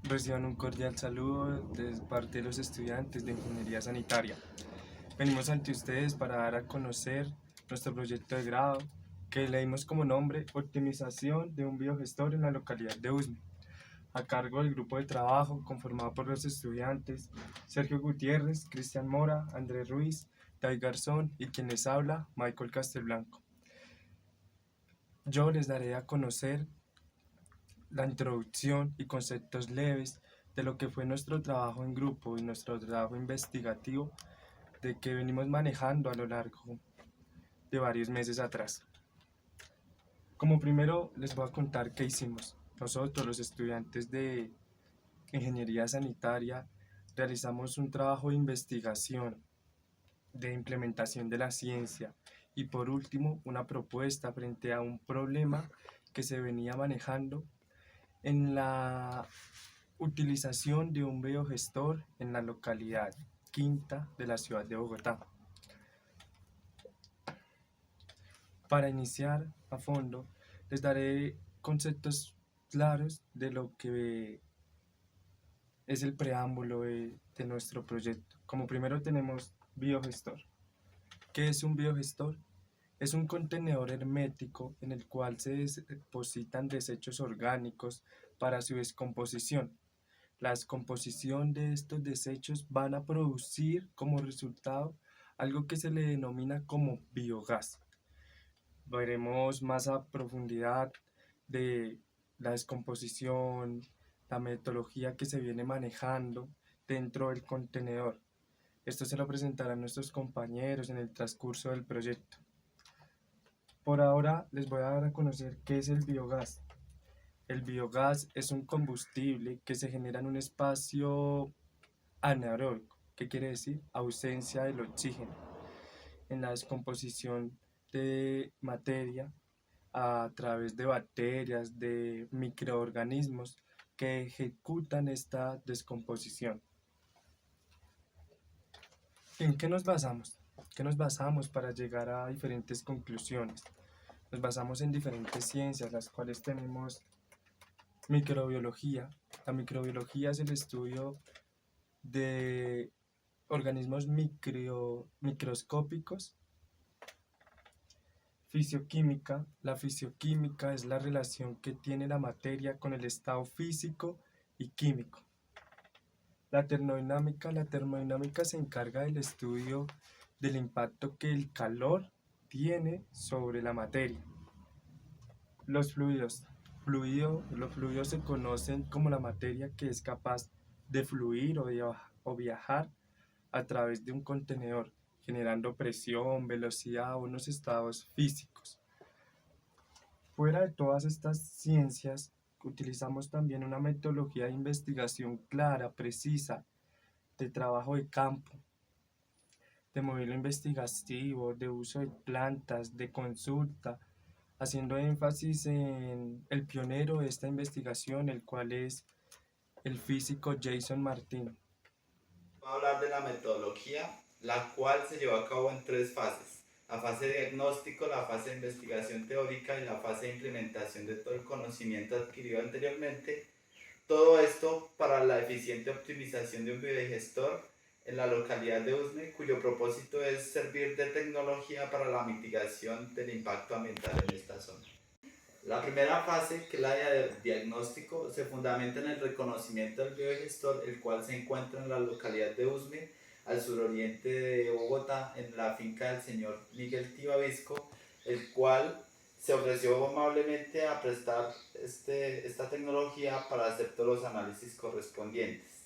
Reciban un cordial saludo de parte de los estudiantes de Ingeniería Sanitaria. Venimos ante ustedes para dar a conocer nuestro proyecto de grado, que le dimos como nombre Optimización de un biogestor en la localidad de Usme, a cargo del grupo de trabajo conformado por los estudiantes Sergio Gutiérrez, Cristian Mora, Andrés Ruiz, David Garzón y quien les habla, Michael Castelblanco. Yo les daré a conocer la introducción y conceptos leves de lo que fue nuestro trabajo en grupo y nuestro trabajo investigativo de que venimos manejando a lo largo de varios meses atrás. Como primero les voy a contar qué hicimos. Nosotros, los estudiantes de Ingeniería Sanitaria, realizamos un trabajo de investigación, de implementación de la ciencia y por último una propuesta frente a un problema que se venía manejando en la utilización de un biogestor en la localidad Quinta de la ciudad de Bogotá. Para iniciar a fondo, les daré conceptos claros de lo que es el preámbulo de nuestro proyecto. Como primero tenemos biogestor. ¿Qué es un biogestor? Es un contenedor hermético en el cual se depositan desechos orgánicos para su descomposición. La descomposición de estos desechos van a producir como resultado algo que se le denomina como biogás. Veremos más a profundidad de la descomposición, la metodología que se viene manejando dentro del contenedor. Esto se lo presentarán nuestros compañeros en el transcurso del proyecto. Por ahora les voy a dar a conocer qué es el biogás. El biogás es un combustible que se genera en un espacio anaeróbico, que quiere decir ausencia del oxígeno, en la descomposición de materia a través de bacterias, de microorganismos que ejecutan esta descomposición. ¿En qué nos basamos? ¿Qué nos basamos para llegar a diferentes conclusiones? Nos basamos en diferentes ciencias, las cuales tenemos microbiología. La microbiología es el estudio de organismos microscópicos. Fisioquímica. La fisioquímica es la relación que tiene la materia con el estado físico y químico. La termodinámica se encarga del estudio del impacto que el calor tiene sobre la materia. Los fluidos. Los fluidos se conocen como la materia que es capaz de fluir o viajar a través de un contenedor, generando presión, velocidad o unos estados físicos. Fuera de todas estas ciencias, utilizamos también una metodología de investigación clara, precisa, de trabajo de campo, de modelo investigativo, de uso de plantas, de consulta, haciendo énfasis en el pionero de esta investigación, el cual es el físico Jason Martino. Vamos a hablar de la metodología, la cual se llevó a cabo en tres fases: la fase de diagnóstico, la fase de investigación teórica y la fase de implementación de todo el conocimiento adquirido anteriormente. Todo esto para la eficiente optimización de un biodigestor en la localidad de Usme, cuyo propósito es servir de tecnología para la mitigación del impacto ambiental en esta zona. La primera fase, que es la de diagnóstico, se fundamenta en el reconocimiento del biodigestor, el cual se encuentra en la localidad de Usme, al suroriente de Bogotá, en la finca del señor Miguel Tibavisco, el cual se ofreció amablemente a prestar esta tecnología para hacer todos los análisis correspondientes.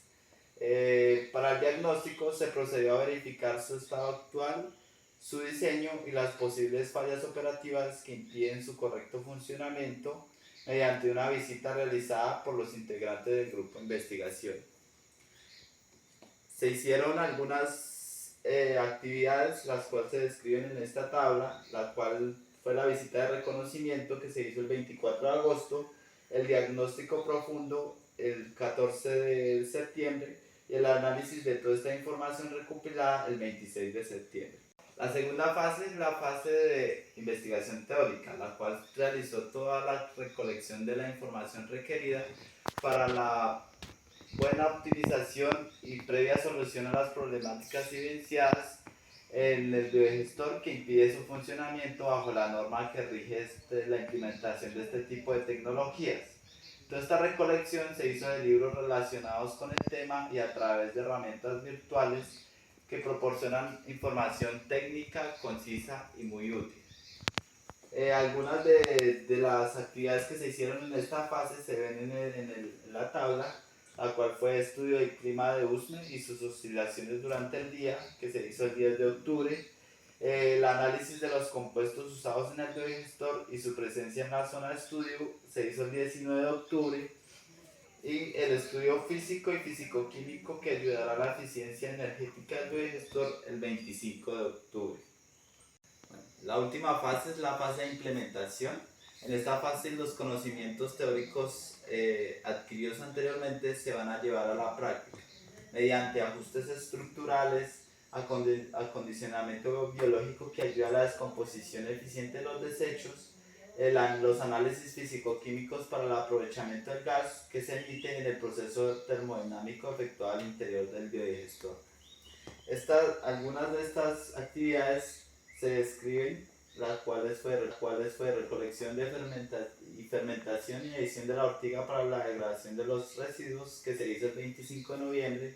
Para el diagnóstico se procedió a verificar su estado actual, su diseño y las posibles fallas operativas que impiden su correcto funcionamiento mediante una visita realizada por los integrantes del grupo de investigación. Se hicieron algunas actividades, las cuales se describen en esta tabla, la cual fue la visita de reconocimiento que se hizo el 24 de agosto, el diagnóstico profundo el 14 de septiembre y el análisis de toda esta información recopilada el 26 de septiembre. La segunda fase es la fase de investigación teórica, la cual realizó toda la recolección de la información requerida para la buena optimización y previa solución a las problemáticas evidenciadas en el biodigestor que impide su funcionamiento bajo la norma que rige la implementación de este tipo de tecnologías. Toda esta recolección se hizo de libros relacionados con el tema y a través de herramientas virtuales que proporcionan información técnica, concisa y muy útil. Algunas de las actividades que se hicieron en esta fase se ven en la tabla, la cual fue estudio del clima de Usme y sus oscilaciones durante el día, que se hizo el 10 de octubre, el análisis de los compuestos usados en el biodigestor y su presencia en la zona de estudio se hizo el 19 de octubre, y el estudio físico y físico-químico que ayudará a la eficiencia energética del biodigestor el 25 de octubre. La última fase es la fase de implementación. En esta fase los conocimientos teóricos adquiridos anteriormente se van a llevar a la práctica mediante ajustes estructurales, acondicionamiento biológico que ayuda a la descomposición eficiente de los desechos, los análisis físico-químicos para el aprovechamiento del gas que se emite en el proceso termodinámico efectuado al interior del biodigestor. Algunas de estas actividades se describen, las cuales fue recolección y fermentación y edición de la ortiga para la degradación de los residuos, que se hizo el 25 de noviembre,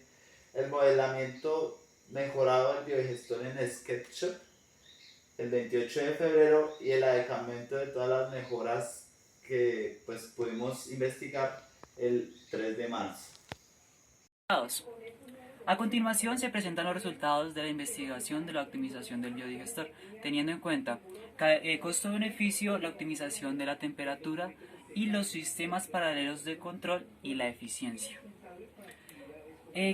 el modelamiento mejorado del biodigestor en SketchUp el 28 de febrero y el adecuamiento de todas las mejoras que pues pudimos investigar el 3 de marzo. A continuación se presentan los resultados de la investigación de la optimización del biodigestor, teniendo en cuenta costo-beneficio, la optimización de la temperatura y los sistemas paralelos de control y la eficiencia.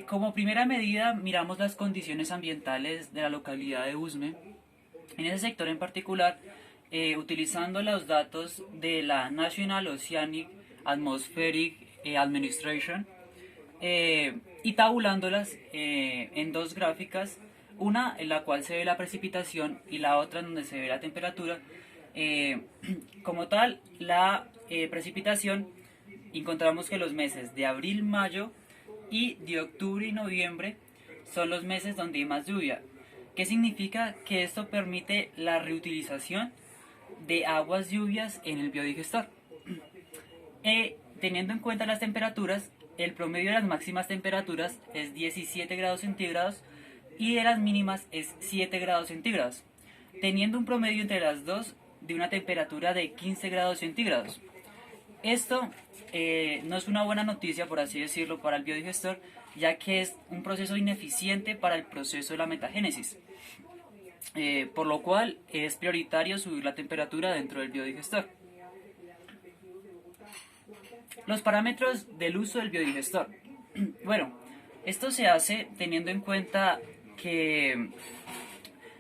Como primera medida miramos las condiciones ambientales de la localidad de Usme. En ese sector en particular, utilizando los datos de la National Oceanic Atmospheric Administration, y tabulándolas en dos gráficas, una en la cual se ve la precipitación y la otra en donde se ve la temperatura. Como tal, la precipitación, encontramos que los meses de abril, mayo y de octubre y noviembre son los meses donde hay más lluvia. ¿Qué significa? Que esto permite la reutilización de aguas lluvias en el biodigestor. Teniendo en cuenta las temperaturas, el promedio de las máximas temperaturas es 17 grados centígrados y de las mínimas es 7 grados centígrados, teniendo un promedio entre las dos de una temperatura de 15 grados centígrados. Esto no es una buena noticia, por así decirlo, para el biodigestor, ya que es un proceso ineficiente para el proceso de la metagénesis, por lo cual es prioritario subir la temperatura dentro del biodigestor. Los parámetros del uso del biodigestor. Bueno, esto se hace teniendo en cuenta que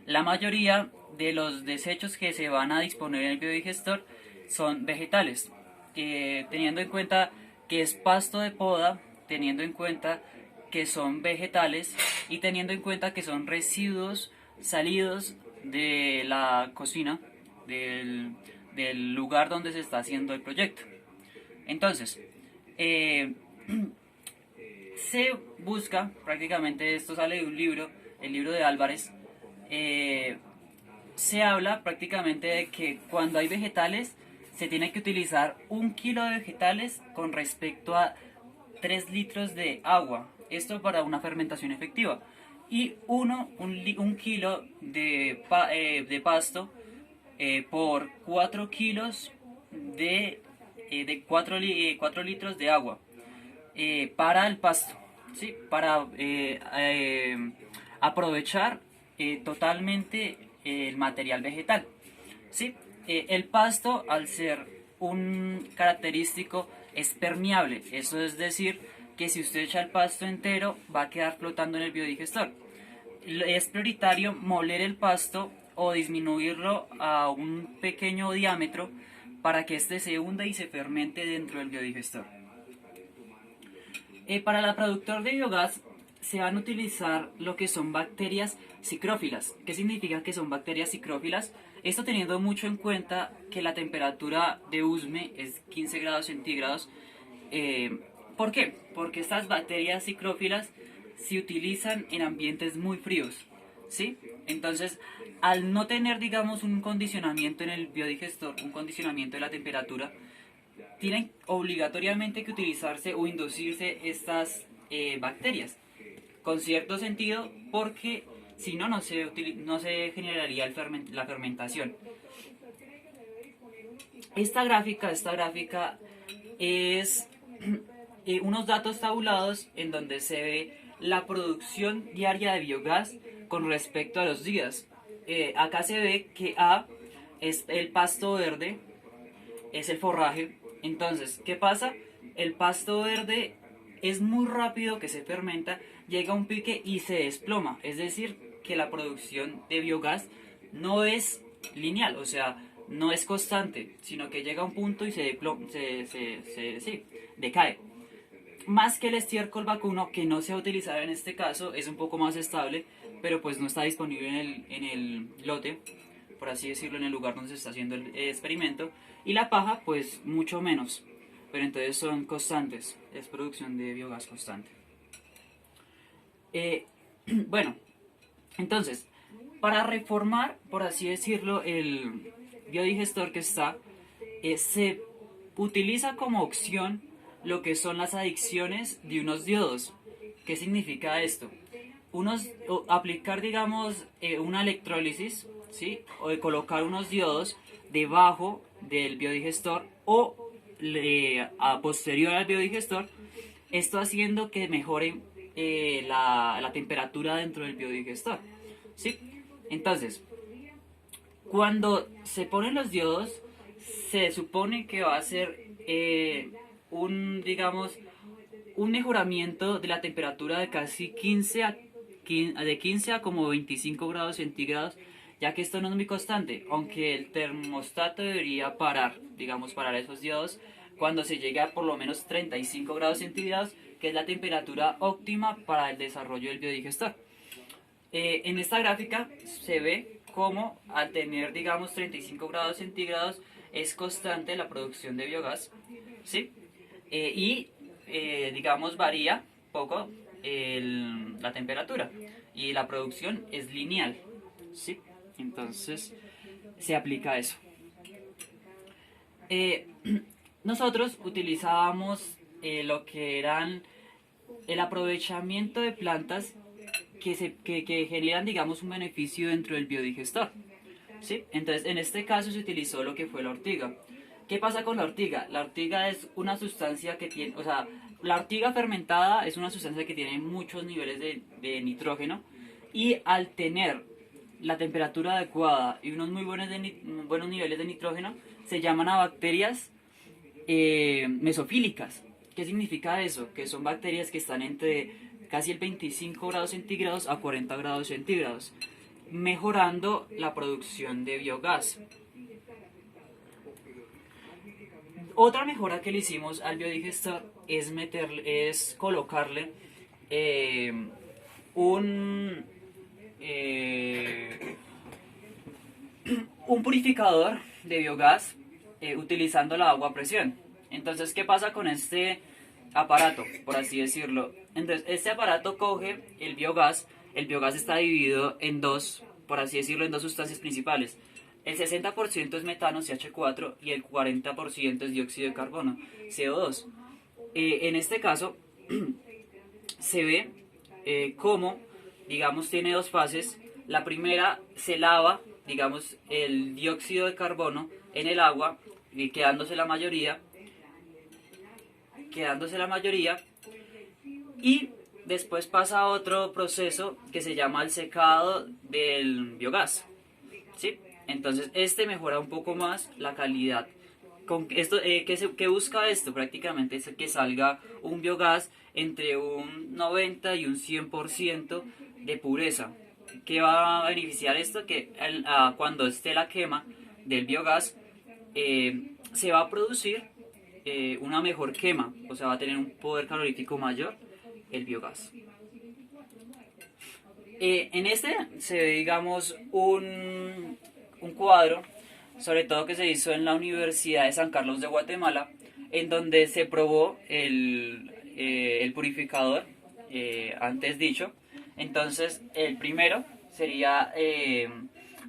la mayoría de los desechos que se van a disponer en el biodigestor son vegetales, teniendo en cuenta que es pasto de poda, teniendo en cuenta que son vegetales y teniendo en cuenta que son residuos salidos de la cocina, del lugar donde se está haciendo el proyecto. Entonces, se busca, prácticamente esto sale de un libro, el libro de Álvarez, se habla prácticamente de que cuando hay vegetales se tiene que utilizar 1 kilo de vegetales con respecto a 3 litros de agua, esto para una fermentación efectiva, y un kilo de pasto por 4 kilos de 4 litros de agua para el pasto, ¿sí? Para aprovechar totalmente el material vegetal, ¿sí? El pasto, al ser un característico, es permeable, eso es decir, que si usted echa el pasto entero va a quedar flotando en el biodigestor. Es prioritario moler el pasto o disminuirlo a un pequeño diámetro para que éste se hunda y se fermente dentro del biodigestor. Para el productor de biogás se van a utilizar lo que son bacterias psicrófilas. ¿Qué significa que son bacterias psicrófilas? Esto teniendo mucho en cuenta que la temperatura de Usme es 15 grados centígrados, ¿Por qué? Porque estas bacterias ciclófilas se utilizan en ambientes muy fríos, ¿sí? Entonces, al no tener, digamos, un condicionamiento en el biodigestor, un condicionamiento de la temperatura, tienen obligatoriamente que utilizarse o inducirse estas bacterias, con cierto sentido, porque si no, no se generaría la fermentación. Esta gráfica es unos datos tabulados en donde se ve la producción diaria de biogás con respecto a los días. Acá se ve que A es el pasto verde, es el forraje. Entonces, ¿qué pasa? El pasto verde es muy rápido que se fermenta, llega a un pique y se desploma. Es decir, que la producción de biogás no es lineal, o sea, no es constante, sino que llega a un punto y sí, decae. Más que el estiércol vacuno, que no se va a utilizar en este caso, es un poco más estable, pero pues no está disponible en el lote, por así decirlo, en el lugar donde se está haciendo el experimento. Y la paja, pues mucho menos, pero entonces son constantes, es producción de biogás constante. Bueno, entonces, para reformar, por así decirlo, el biodigestor que está, se utiliza como opción lo que son las adicciones de unos diodos. ¿Qué significa esto? Aplicar, digamos, una electrólisis, ¿sí? O de colocar unos diodos debajo del biodigestor o a posterior al biodigestor, esto haciendo que mejore la temperatura dentro del biodigestor, ¿sí? Entonces, cuando se ponen los diodos, se supone que va a ser digamos, un mejoramiento de la temperatura de casi 15 a como 25 grados centígrados, ya que esto no es muy constante, aunque el termostato debería parar, digamos, parar esos diodos cuando se llegue a por lo menos 35 grados centígrados, que es la temperatura óptima para el desarrollo del biodigestor. En esta gráfica se ve cómo al tener, digamos, 35 grados centígrados es constante la producción de biogás, ¿sí? Digamos, varía poco la temperatura y la producción es lineal, ¿sí? Entonces se aplica eso. Nosotros utilizábamos lo que eran el aprovechamiento de plantas que generan, digamos, un beneficio dentro del biodigestor, ¿sí? Entonces, en este caso se utilizó lo que fue la ortiga. ¿Qué pasa con la ortiga? La ortiga es una sustancia que tiene, o sea, la ortiga fermentada es una sustancia que tiene muchos niveles de nitrógeno, y al tener la temperatura adecuada y unos muy buenos niveles de nitrógeno, se llaman a bacterias mesofílicas. ¿Qué significa eso? Que son bacterias que están entre casi el 25 grados centígrados a 40 grados centígrados, mejorando la producción de biogás. Otra mejora que le hicimos al biodigestor es colocarle un purificador de biogás utilizando la agua a presión. Entonces, ¿qué pasa con este aparato, por así decirlo? Entonces, este aparato coge el biogás está dividido en dos, por así decirlo, en dos sustancias principales. El 60% es metano, CH4, y el 40% es dióxido de carbono, CO2. En este caso, se ve cómo, digamos, tiene dos fases. La primera se lava, digamos, el dióxido de carbono en el agua, y quedándose la mayoría, y después pasa a otro proceso que se llama el secado del biogás, ¿sí? Entonces este mejora un poco más la calidad. Con esto, ¿qué busca esto? Prácticamente es que salga un biogás entre un 90 y un 100% de pureza. ¿Qué va a beneficiar esto? Que cuando esté la quema del biogás, se va a producir una mejor quema, o sea, va a tener un poder calorífico mayor el biogás. En este se ve, digamos, un cuadro, sobre todo que se hizo en la Universidad de San Carlos de Guatemala, en donde se probó el purificador antes dicho. Entonces, el primero sería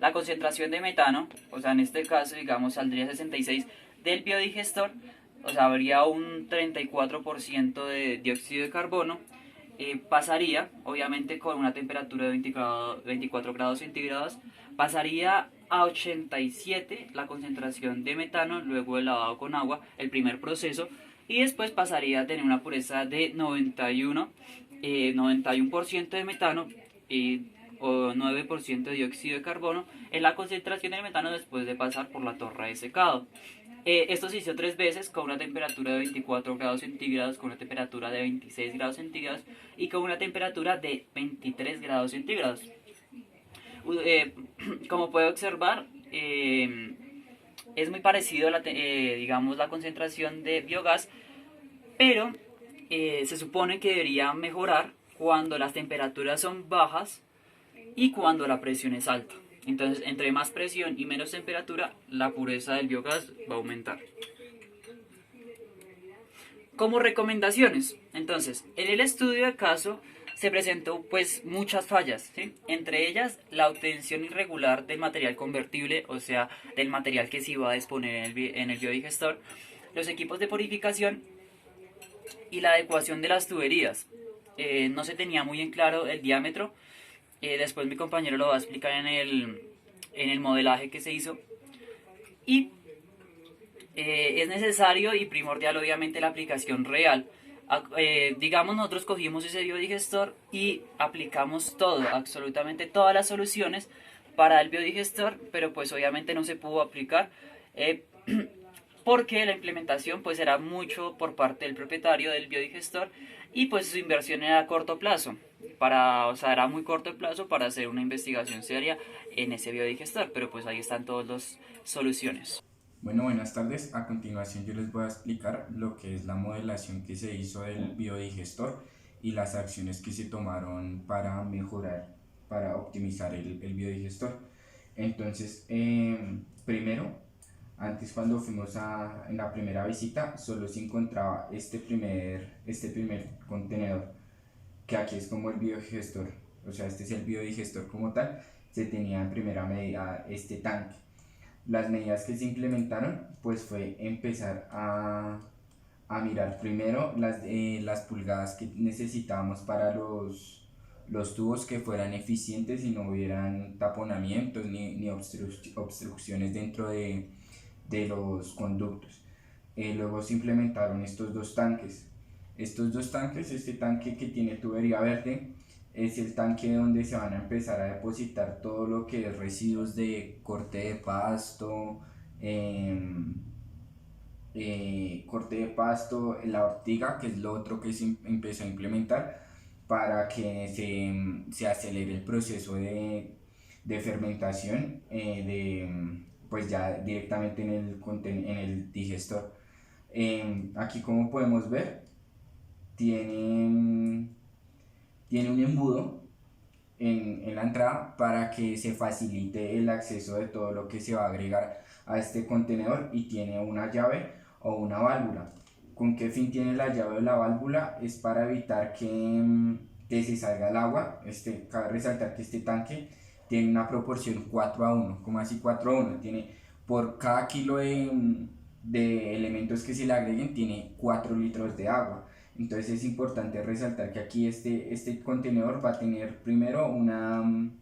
la concentración de metano, o sea, en este caso, digamos, saldría 66 del biodigestor, o sea, habría un 34% de dióxido de carbono. Pasaría, obviamente con una temperatura de 24 grados centígrados, pasaría a 87 la concentración de metano luego de lavado con agua, el primer proceso, y después pasaría a tener una pureza de 91% de metano o 9% de dióxido de carbono en la concentración del metano después de pasar por la torre de secado. Esto se hizo 3 veces con una temperatura de 24 grados centígrados, con una temperatura de 26 grados centígrados y con una temperatura de 23 grados centígrados. Como puede observar, es muy parecido a digamos, la concentración de biogás, pero se supone que debería mejorar cuando las temperaturas son bajas y cuando la presión es alta. Entonces, entre más presión y menos temperatura, la pureza del biogás va a aumentar. Como recomendaciones, entonces, en el estudio de caso se presentó pues muchas fallas, ¿sí? Entre ellas la obtención irregular del material convertible, o sea, del material que se iba a disponer en el biodigestor, los equipos de purificación y la adecuación de las tuberías. No se tenía muy en claro el diámetro, después mi compañero lo va a explicar en el modelaje que se hizo. Y es necesario y primordial obviamente la aplicación real. Digamos, nosotros cogimos ese biodigestor y aplicamos todo, absolutamente todas las soluciones para el biodigestor, pero pues obviamente no se pudo aplicar porque la implementación pues era mucho por parte del propietario del biodigestor y pues su inversión era a corto plazo, o sea, era muy corto el plazo para hacer una investigación seria en ese biodigestor, pero pues ahí están todas las soluciones. Bueno, buenas tardes. A continuación yo les voy a explicar lo que es la modelación que se hizo del biodigestor y las acciones que se tomaron para mejorar, para optimizar el biodigestor. Entonces, primero, antes cuando fuimos en la primera visita, solo se encontraba este primer contenedor, que aquí es como el biodigestor, o sea, este es el biodigestor como tal. Se tenía en primera medida este tanque. Las medidas que se implementaron pues fue empezar a mirar primero las pulgadas que necesitábamos para los tubos, que fueran eficientes y no hubieran taponamientos ni obstrucciones dentro de los conductos. Luego se implementaron estos dos tanques. Este tanque que tiene tubería verde es el tanque donde se van a empezar a depositar todo lo que es residuos de corte de pasto, la ortiga, que es lo otro que se empezó a implementar para que se acelere el proceso de fermentación, pues ya directamente en el digestor. Aquí, como podemos ver, tiene un embudo en la entrada para que se facilite el acceso de todo lo que se va a agregar a este contenedor, y tiene una llave o una válvula. ¿Con qué fin tiene la llave o la válvula? Es para evitar que se salga el agua. Cabe resaltar que este tanque tiene una proporción 4:1. ¿Cómo así 4:1? Tiene, por cada kilo de elementos que se le agreguen, tiene 4 litros de agua. Entonces es importante resaltar que aquí este contenedor va a tener primero un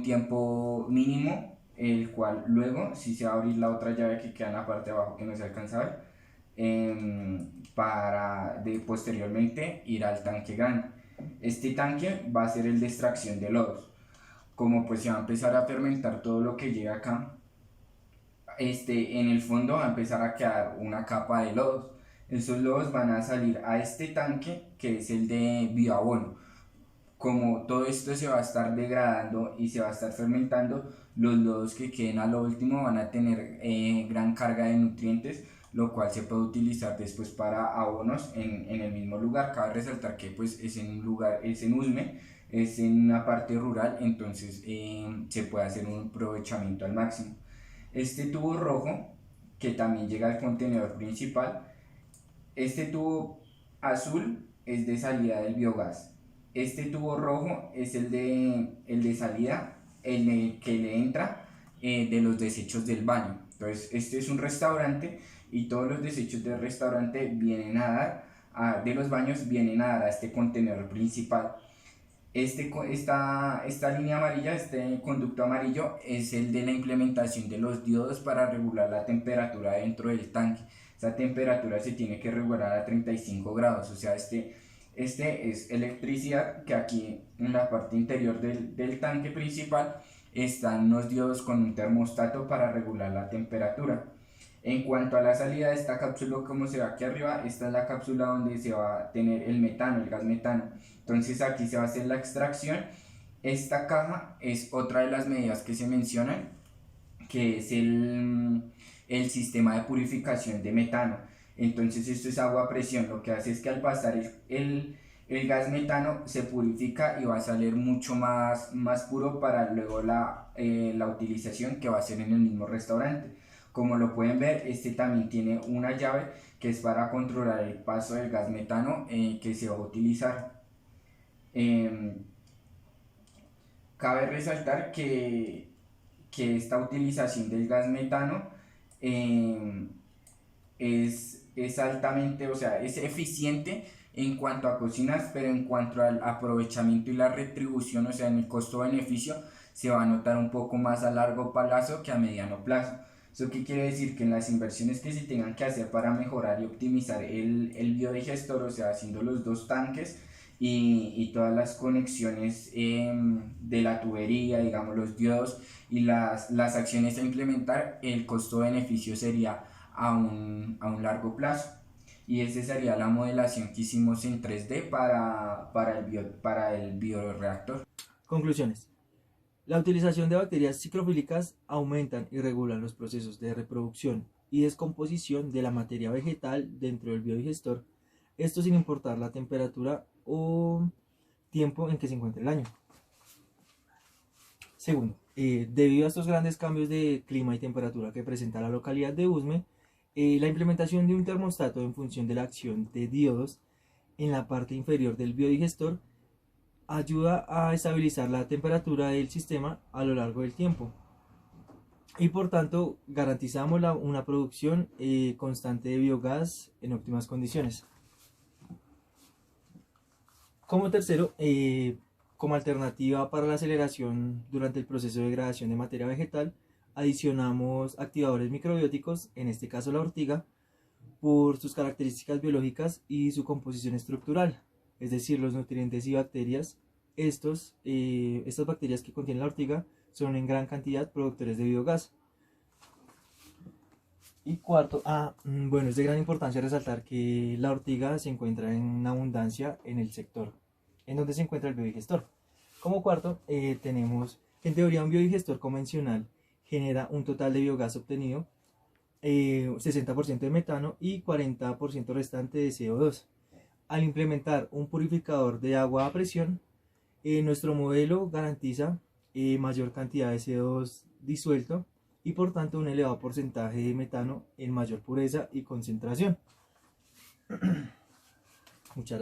tiempo mínimo, el cual luego sí se va a abrir la otra llave que queda en la parte de abajo, que no se alcanza a ver, para posteriormente ir al tanque grande. Este tanque va a ser el de extracción de lodos. Como pues se va a empezar a fermentar todo lo que llega acá, en el fondo va a empezar a quedar una capa de lodos. Esos lodos van a salir a este tanque, que es el de bioabono. Como todo esto se va a estar degradando y se va a estar fermentando, los lodos que queden a lo último van a tener gran carga de nutrientes, lo cual se puede utilizar después para abonos en el mismo lugar. Cabe resaltar que pues es en Usme, es en una parte rural, entonces se puede hacer un aprovechamiento al máximo. Este tubo rojo, que también llega al contenedor principal, este tubo azul es de salida del biogás. Este tubo rojo es el de salida, que le entra de los desechos del baño. Entonces, este es un restaurante y todos los desechos del restaurante vienen a dar, de los baños vienen a dar a este contenedor principal. Esta línea amarilla, este conducto amarillo, es el de la implementación de los diodos para regular la temperatura dentro del tanque. Esta temperatura se tiene que regular a 35 grados, o sea, este es electricidad, que aquí en la parte interior del tanque principal están unos diodos con un termostato para regular la temperatura. En cuanto a la salida de esta cápsula, como se ve aquí arriba, esta es la cápsula donde se va a tener el metano, el gas metano. Entonces aquí se va a hacer la extracción. Esta caja es otra de las medidas que se mencionan, que es el sistema de purificación de metano. Entonces esto es agua a presión, lo que hace es que al pasar el gas metano se purifica y va a salir mucho más puro para luego la utilización que va a ser en el mismo restaurante. Como lo pueden ver, este también tiene una llave que es para controlar el paso del gas metano que se va a utilizar. Cabe resaltar que esta utilización del gas metano es altamente, o sea, es eficiente en cuanto a cocinas, pero en cuanto al aprovechamiento y la retribución, o sea, en el costo-beneficio, se va a notar un poco más a largo plazo que a mediano plazo. ¿Eso qué quiere decir? Que en las inversiones que se tengan que hacer para mejorar y optimizar el biodigestor, o sea, haciendo los dos tanques y todas las conexiones de la tubería, digamos los diodos y las acciones a implementar, el costo-beneficio sería a un largo plazo. Y esa sería la modelación que hicimos en 3D para el bioreactor. Conclusiones. La utilización de bacterias ciclofílicas aumentan y regulan los procesos de reproducción y descomposición de la materia vegetal dentro del biodigestor, esto sin importar la temperatura o tiempo en que se encuentre el año. Segundo, debido a estos grandes cambios de clima y temperatura que presenta la localidad de Usme, la implementación de un termostato en función de la acción de diodos en la parte inferior del biodigestor ayuda a estabilizar la temperatura del sistema a lo largo del tiempo y por tanto garantizamos una producción constante de biogás en óptimas condiciones. Como tercero, como alternativa para la aceleración durante el proceso de degradación de materia vegetal, adicionamos activadores microbióticos, en este caso la ortiga, por sus características biológicas y su composición estructural, es decir, los nutrientes y bacterias. Estas bacterias que contiene la ortiga son en gran cantidad productores de biogás. Y cuarto, bueno, es de gran importancia resaltar que la ortiga se encuentra en abundancia en el sector en donde se encuentra el biodigestor. Como cuarto, tenemos que en teoría un biodigestor convencional genera un total de biogás obtenido, 60% de metano y 40% restante de CO2. Al implementar un purificador de agua a presión, nuestro modelo garantiza mayor cantidad de CO2 disuelto y por tanto un elevado porcentaje de metano en mayor pureza y concentración. Muchas gracias.